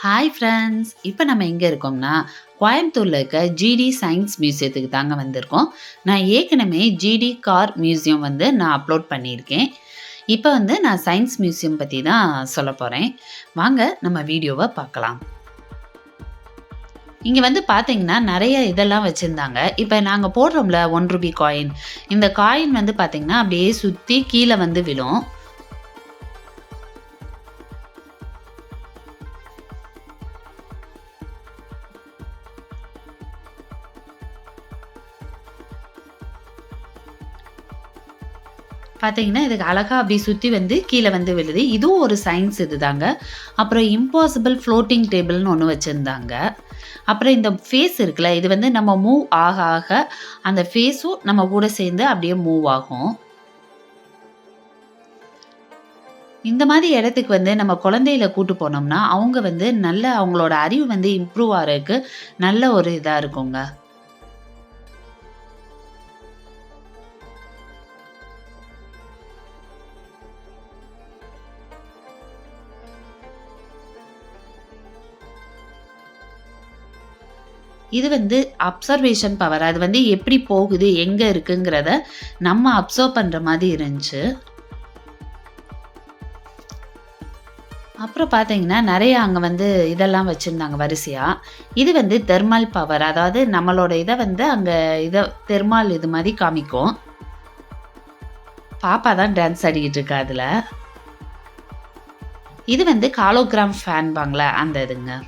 Hi friends! இப்போ நம்ம எங்க இருக்கோம்னா, கோயம்புத்தூர்ல இருக்க ஜிடி சயன்ஸ் மியூசியத்துக்கு தாங்க வந்திருக்கோம். நான் ஏற்கனவே ஜிடி கார் மியூசியம் நான் அப்லோட் பண்ணியிருக்கேன். இப்போ நான் சயன்ஸ் மியூசியம் பத்தி தான் சொல்லப் போறேன். வாங்க நம்ம வீடியோவ பார்க்கலாம். இங்க பார்த்தீங்கன்னா, நெறைய இதெல்லாம் வச்சிருந்தாங்க. இப்ப நாங்க போடுறோம்ல ₹1 காயின். இந்த காயின் பார்த்தீங்கன்னா, அப்படியே சுத்தி கீழ விழும். பார்த்தீங்கன்னா, இதுக்கு அழகா அப்படி சுத்தி கீழ விழுது. இதுவும் ஒரு சயன்ஸ் இதுதாங்க. அப்புறம் இம்பாசிபிள் ஃப்ளோட்டிங் டேபிள்னு ஒண்ணு வச்சிருந்தாங்க. அப்புறம் இந்த ஃபேஸ் இருக்குல்ல, இது நம்ம மூவ் ஆக ஆக அந்த ஃபேஸும் நம்ம கூட சேர்ந்து அப்படியே மூவ் ஆகும். இந்த மாரி இடத்துக்கு நம்ம குழந்தைகள கூட்டு போனோம்னா, அவங்க நல்ல அவங்களோட அறிவு இம்ப்ரூவ் ஆறதுக்கு நல்ல ஒரு இதா இருக்குங்க. இது அப்சர்வேஷன் பவர். அது எப்படி போகுது, எங்க இருக்குங்கிறத நம்ம அப்சர்வ் பண்ற மாரி இருந்துச்சு. அப்புறம் பார்த்தீங்கன்னா, நெறைய அங்க இதெல்லாம் வச்சிருந்தாங்க வரிசையா. இது தெர்மல் பவர். அதாவது நம்மளோட இத அங்க தெர்மல் இது மாரி காமிக்கும். பாப்பா தான் டான்ஸ் ஆடிக்கிட்டு இருக்கா அதுல. இது ஹாலோகிராம் ஃபேன்பாங்கல்ல அந்த இதுங்க.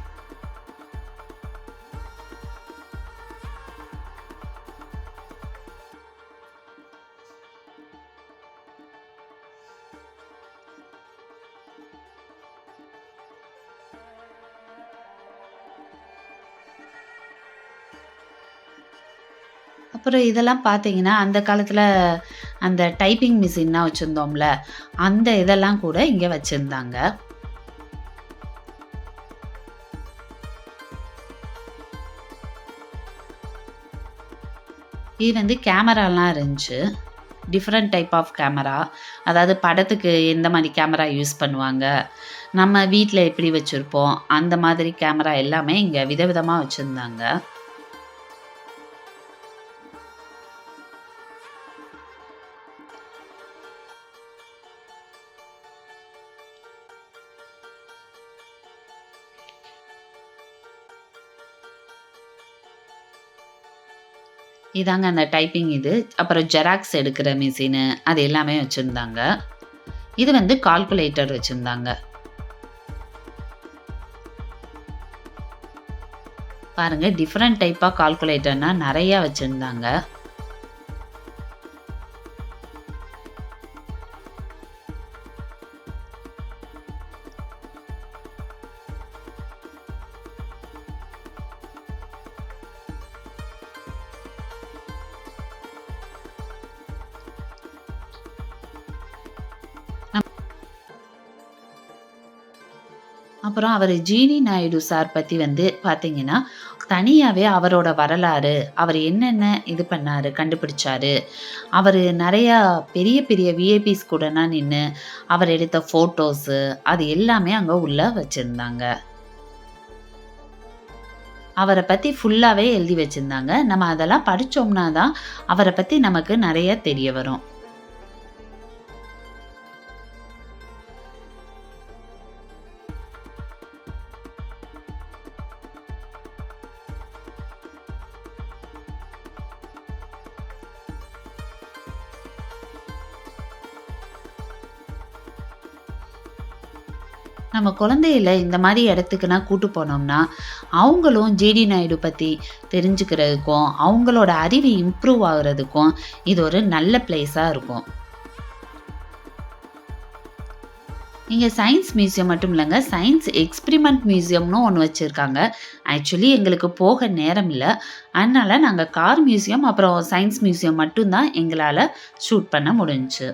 அப்புறம் இதெல்லாம் பார்த்தீங்கன்னா, அந்த காலத்துல அந்த டைப்பிங் மிஷின்லாம் வச்சிருந்தோம்ல, அந்த இதெல்லாம் கூட இங்க வச்சிருந்தாங்க. இது கேமராலாம் இருந்துச்சு. Different type of camera. அதாவது படத்துக்கு எந்த மாரி கேமரா யூஸ் பண்ணுவாங்க, நம்ம வீட்ல எப்படி வச்சிருப்போம், அந்த மாதிரி கேமரா எல்லாமே இங்க விதவிதமா வச்சிருந்தாங்க. இதாங்க அந்த டைப்பிங் இது. அப்புறம் ஜெராக்ஸ் எடுக்கிற மிஷினு அது எல்லாமே வச்சிருந்தாங்க. இது கால்குலேட்டர் வச்சிருந்தாங்க. பாருங்க டிஃபரண்ட் டைப்பா கால்குலேட்டர்னா நெறைய வச்சிருந்தாங்க. அப்புறம் அவரு ஜீனி நாயுடு சார் பத்தி பார்த்தீங்கன்னா, தனியாவே அவரோட வரலாறு, அவர் என்னென்ன இது பண்ணாரு, கண்டுபிடிச்சாரு. அவரு நெறையா பெரிய பெரிய விஐபிஸ் கூடலாம் நின்னு, அவர் எடுத்த ஃபோட்டோஸு அது எல்லாமே அங்க உள்ள வச்சிருந்தாங்க. அவர பத்தி ஃபுல்லாவே எழுதி வச்சிருந்தாங்க. நம்ம அதெல்லாம் படிச்சோம்னா தான், அவர பத்தி நமக்கு நெறைய தெரிய வரும். நம்ம குழந்தைகள இந்த மாரி இடத்துக்குலாம் கூட்டு போனோம்னா, அவங்களும் ஜேடி நாயுடு பத்தி தெரிஞ்சுக்கிறதுக்கும், அவங்களோட அறிவு இம்ப்ரூவ் ஆகுறதுக்கும் இது ஒரு நல்ல பிளேஸா இருக்கும். இங்க சயன்ஸ் மியூசியம் மட்டும் இல்லங்க, சயன்ஸ் எக்ஸ்பெரிமெண்ட் மியூசியம்னு ஒண்ணு வச்சிருக்காங்க. ஆக்சுவலி எங்களுக்கு போக நேரம் இல்ல. அதனால நாங்க கார் மியூசியம், அப்புறம் சயன்ஸ் மியூசியம் மட்டும் தான் எங்களால ஷூட் பண்ண முடிஞ்சுச்சு.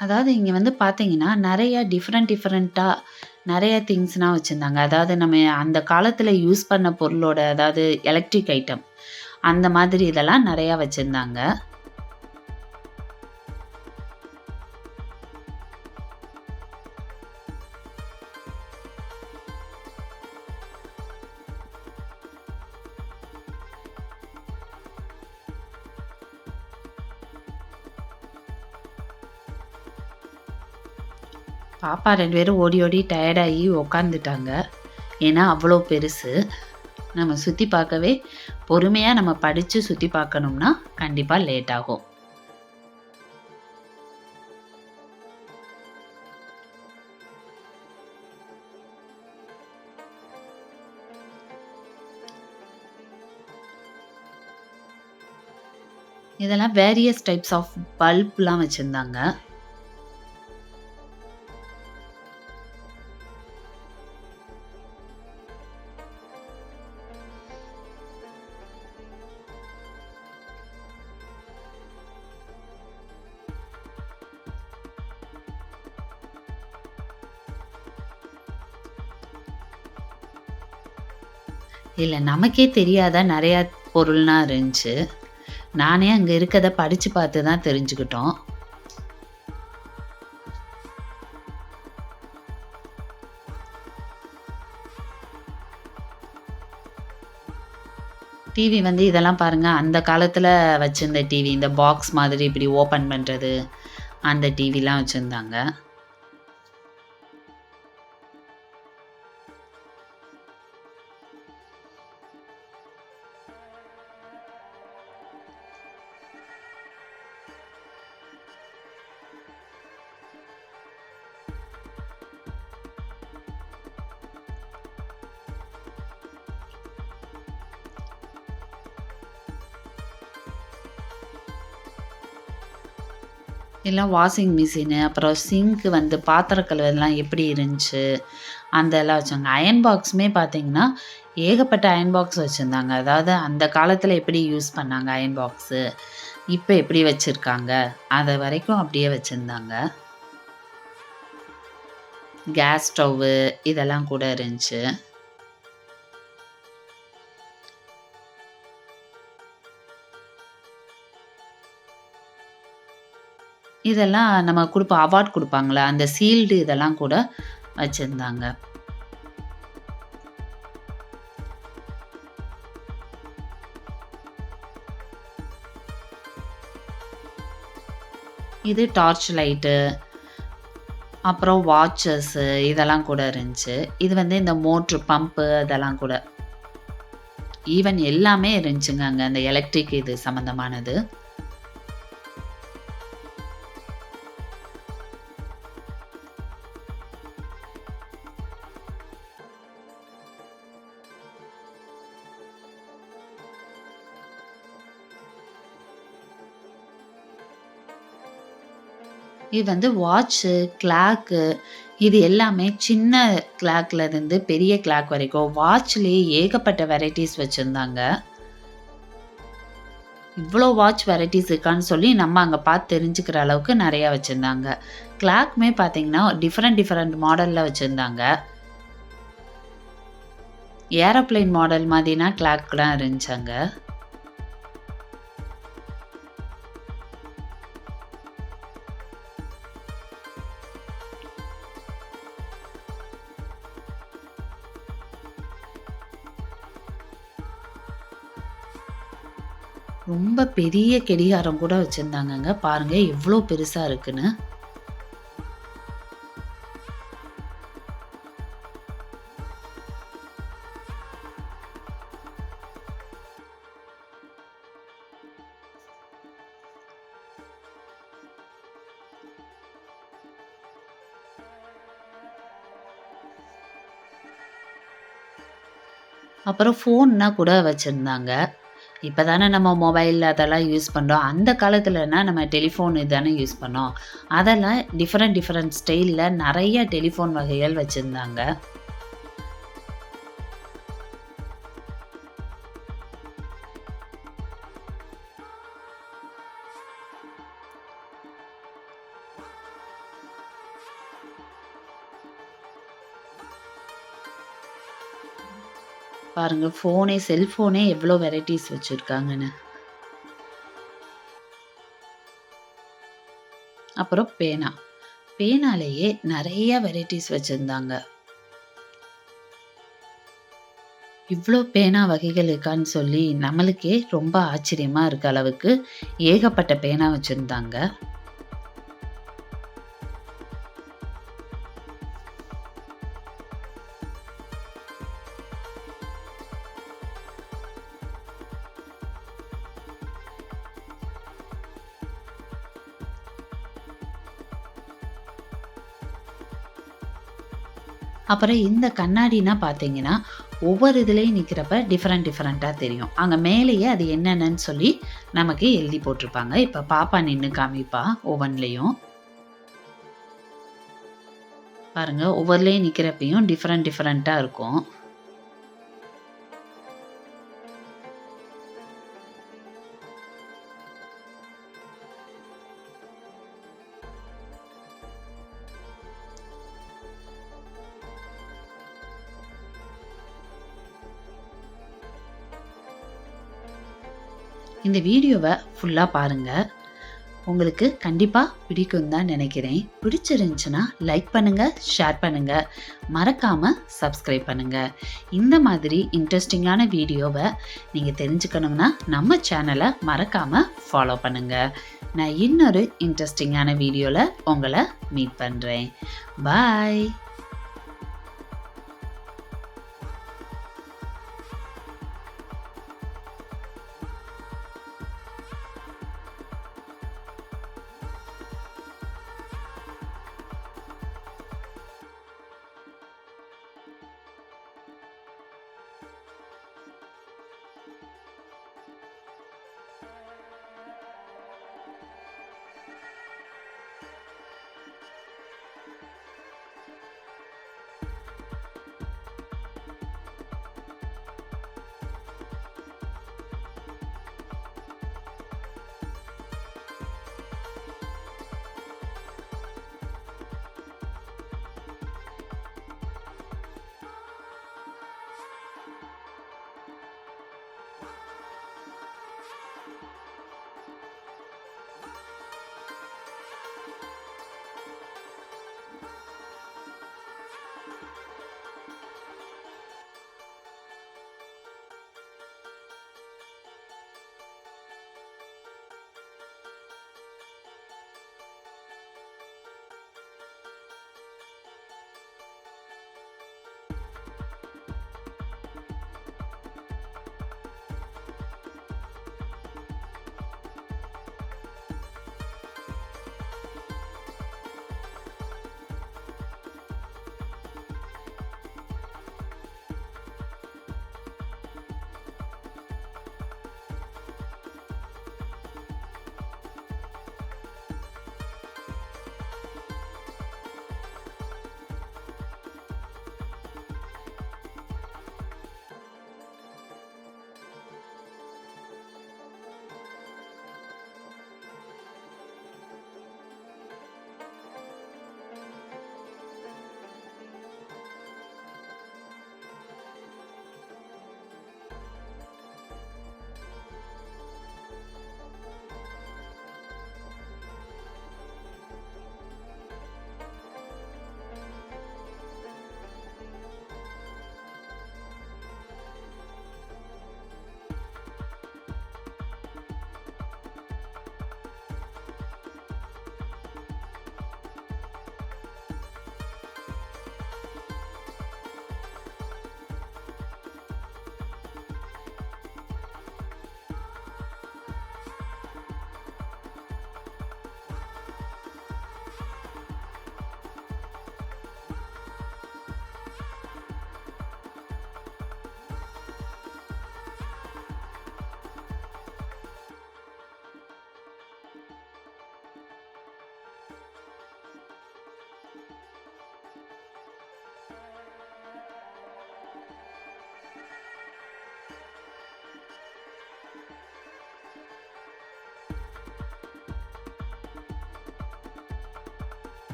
அதாவது இங்க வந்து பார்த்தீங்கன்னா, நெறைய டிஃபரெண்ட்டா நெறைய திங்ஸ்லாம் வச்சிருந்தாங்க. அதாவது நம்ம அந்த காலத்துல யூஸ் பண்ண பொருளோட அதாவது எலக்ட்ரிக் ஐட்டம் அந்த மாதிரி இதெல்லாம் நெறையா வச்சிருந்தாங்க. பாப்பா 2 பேரும் ஓடி ஓடி டயர்ட் ஆகி உட்காந்துட்டாங்க. ஏன்னா, அவ்வளோ பெருசு. நம்ம சுத்தி பார்க்கவே பொறுமையா நம்ம படிச்சு சுத்தி பார்க்கணும்னா, கண்டிப்பா லேட் ஆகும். இதெல்லாம் வேரியஸ் டைப்ஸ் ஆஃப் பல்ப்லாம் வச்சிருந்தாங்க. இல்ல நமக்கே தெரியாத நெறையா பொருள்லாம் இருந்துச்சு. நானே அங்க இருக்கத படிச்சு பார்த்து தான் தெரிஞ்சுக்கிட்டோம். டிவி வந்து இதெல்லாம் பாருங்க, அந்த காலத்துல வச்சிருந்த டிவி. இந்த பாக்ஸ் மாதிரி இப்படி ஓப்பன் பண்றது, அந்த டிவிலாம் வச்சிருந்தாங்க. எல்லாம் வாஷிங் மிஷினு, அப்புறம் சிங்க் வந்து பாத்திரம் கழுவுறதெல்லாம் எப்படி இருந்துச்சு, அந்த எல்லாம் வச்சாங்க. அயர்ன் பாக்ஸுமே பார்த்தீங்கன்னா, ஏகப்பட்ட அயர்ன் பாக்ஸ் வச்சிருந்தாங்க. அதாவது அந்த காலத்துல எப்படி யூஸ் பண்ணாங்க அயர்ன் பாக்ஸு, இப்ப எப்படி வச்சிருக்காங்க, அத வரைக்கும் அப்படியே வச்சிருந்தாங்க. கேஸ் ஸ்டவ்வு இதெல்லாம் கூட இருந்துச்சு. இதெல்லாம் நம்ம குடுப்போம் அவார்ட் குடுப்பாங்கல்ல, அந்த சீல்டு இதெல்லாம் கூட வச்சிருந்தாங்க. இது டார்ச் லைட்டு, அப்புறம் வாட்சஸு இதெல்லாம் கூட இருந்துச்சு. இது வந்து இந்த மோட்ரு பம்பு அதெல்லாம் கூட. ஈவன் எல்லாமே இருந்துச்சுங்க அங்க. அந்த எலக்ட்ரிக் இது சம்மந்தமானது. இது வந்து வாட்ச்சு, கிளாக்கு இது எல்லாமே சின்ன கிளாக்ல இருந்து பெரிய கிளாக் வரைக்கும் வாட்ச்லயே ஏகப்பட்ட வெரைட்டீஸ் வச்சிருந்தாங்க. இவ்ளோ வாட்ச் வெரைட்டீஸ் இருக்கான்னு சொல்லி நம்ம அங்க பார்த்து தெரிஞ்சுக்கிற அளவுக்கு நெறைய வச்சிருந்தாங்க. கிளாக்குமே பார்த்தீங்கன்னா, டிஃபரெண்ட் மாடல்ல வச்சிருந்தாங்க. ஏரோப்ளேன் மாடல் மாதிரினா கிளாக்லாம் இருந்துச்சு அங்க. ரொம்ப பெரிய கடிகாரம் கூட வச்சிருந்தாங்கங்க. பாருங்க எவ்ளோ பெருசா இருக்குன்னு. அப்புறம் ஃபோன்லாம் கூட வச்சிருந்தாங்க. இப்ப தானே நம்ம மொபைல் அதெல்லாம் யூஸ் பண்றோம். அந்த காலத்துலனா நம்ம டெலிஃபோன் இதானே யூஸ் பண்ணோம். அதெல்லாம் டிஃபரெண்ட் ஸ்டைல்ல நெறைய டெலிஃபோன் வகைகள் வச்சிருந்தாங்க. பாருங்க செல்ஃபோனே எவ்வளோ வெரைட்டிஸ் வச்சிருக்காங்கன்னு. அப்புறம் பேனாலேயே நெறைய வெரைட்டிஸ் வச்சிருந்தாங்க. இவ்ளோ பேனா வகைகள் இருக்கான்னு சொல்லி நம்மளுக்கே ரொம்ப ஆச்சரியமா இருக்க அளவுக்கு ஏகப்பட்ட பேனா வச்சிருந்தாங்க. அப்புறம் இந்த கண்ணாடினா பார்த்தீங்கன்னா, ஒவ்வொரு இதுலயும் நிக்கிறப்ப டிஃபரெண்ட்டா தெரியும். அங்க மேலேயே அது என்னென்னன்னு சொல்லி நமக்கு எழுதி போட்டிருப்பாங்க. இப்ப பாப்பா நின்னு காமிப்பா ஒவ்வொன்லயும். பாருங்க ஒவ்வொருலயும் நிக்கிறப்பயும் டிஃபரெண்ட்டா இருக்கும். இந்த வீடியோவ ஃபுல்லா பாருங்க. உங்களுக்கு கண்டிப்பா பிடிக்கும் தான் நினைக்கிறேன். பிடிச்சிருந்துச்சுன்னா லைக் பண்ணுங்க, ஷேர் பண்ணுங்க, மறக்காம சப்ஸ்கிரைப் பண்ணுங்க. இந்த மாதிரி இன்ட்ரெஸ்டிங்கான வீடியோவ நீங்க தெரிஞ்சுக்கணும்னா நம்ம சேனலை மறக்காம ஃபாலோ பண்ணுங்க. நான் இன்னொரு இன்ட்ரெஸ்டிங்கான வீடியோல உங்களை மீட் பண்றேன். பாய்.